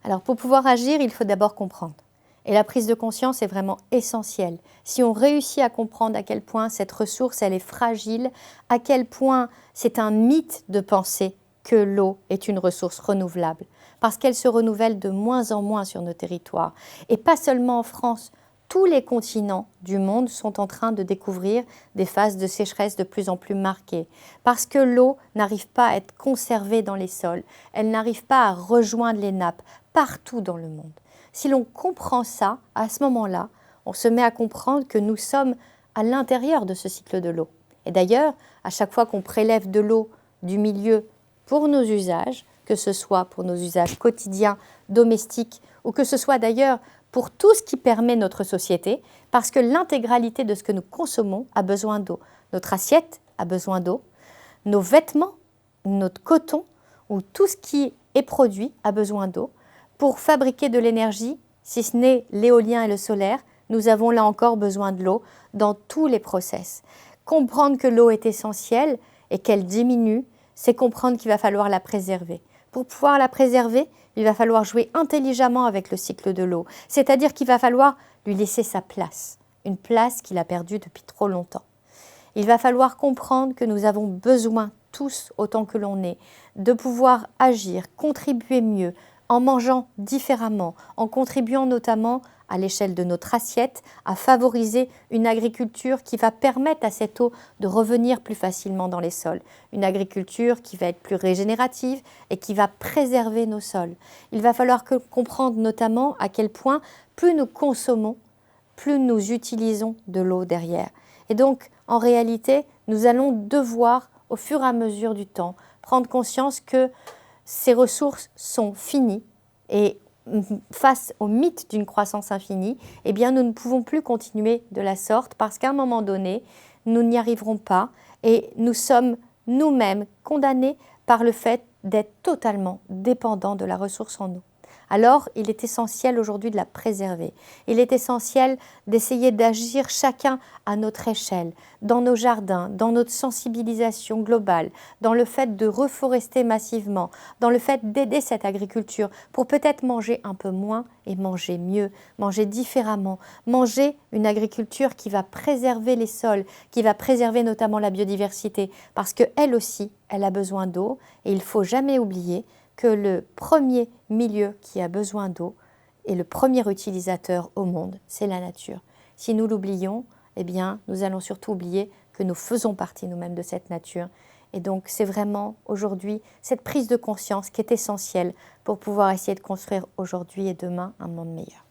Alors pour pouvoir agir, il faut d'abord comprendre. Et la prise de conscience est vraiment essentielle. Si on réussit à comprendre à quel point cette ressource, elle est fragile, à quel point c'est un mythe de penser que l'eau est une ressource renouvelable, parce qu'elle se renouvelle de moins en moins sur nos territoires. Et pas seulement en France, tous les continents du monde sont en train de découvrir des phases de sécheresse de plus en plus marquées, parce que l'eau n'arrive pas à être conservée dans les sols, elle n'arrive pas à rejoindre les nappes partout dans le monde. Si l'on comprend ça, à ce moment-là, on se met à comprendre que nous sommes à l'intérieur de ce cycle de l'eau. Et d'ailleurs, à chaque fois qu'on prélève de l'eau du milieu pour nos usages, que ce soit pour nos usages quotidiens, domestiques, ou que ce soit d'ailleurs pour tout ce qui permet notre société, parce que l'intégralité de ce que nous consommons a besoin d'eau. Notre assiette a besoin d'eau, nos vêtements, notre coton, ou tout ce qui est produit a besoin d'eau. Pour fabriquer de l'énergie, si ce n'est l'éolien et le solaire, nous avons là encore besoin de l'eau dans tous les process. Comprendre que l'eau est essentielle et qu'elle diminue, c'est comprendre qu'il va falloir la préserver. Pour pouvoir la préserver, il va falloir jouer intelligemment avec le cycle de l'eau, c'est-à-dire qu'il va falloir lui laisser sa place, une place qu'il a perdue depuis trop longtemps. Il va falloir comprendre que nous avons besoin, tous autant que l'on est, de pouvoir agir, contribuer mieux, en mangeant différemment, en contribuant notamment à l'échelle de notre assiette, à favoriser une agriculture qui va permettre à cette eau de revenir plus facilement dans les sols. Une agriculture qui va être plus régénérative et qui va préserver nos sols. Il va falloir comprendre notamment à quel point plus nous consommons, plus nous utilisons de l'eau derrière. Et donc, en réalité, nous allons devoir, au fur et à mesure du temps, prendre conscience que ces ressources sont finies et face au mythe d'une croissance infinie, eh bien, nous ne pouvons plus continuer de la sorte parce qu'à un moment donné, nous n'y arriverons pas et nous sommes nous-mêmes condamnés par le fait d'être totalement dépendants de la ressource en eau. Alors, il est essentiel aujourd'hui de la préserver. Il est essentiel d'essayer d'agir chacun à notre échelle, dans nos jardins, dans notre sensibilisation globale, dans le fait de reforester massivement, dans le fait d'aider cette agriculture pour peut-être manger un peu moins et manger mieux, manger différemment, manger une agriculture qui va préserver les sols, qui va préserver notamment la biodiversité, parce qu'elle aussi, elle a besoin d'eau et il ne faut jamais oublier que le premier milieu qui a besoin d'eau et le premier utilisateur au monde, c'est la nature. Si nous l'oublions, eh bien, nous allons surtout oublier que nous faisons partie nous-mêmes de cette nature. Et donc, c'est vraiment aujourd'hui cette prise de conscience qui est essentielle pour pouvoir essayer de construire aujourd'hui et demain un monde meilleur.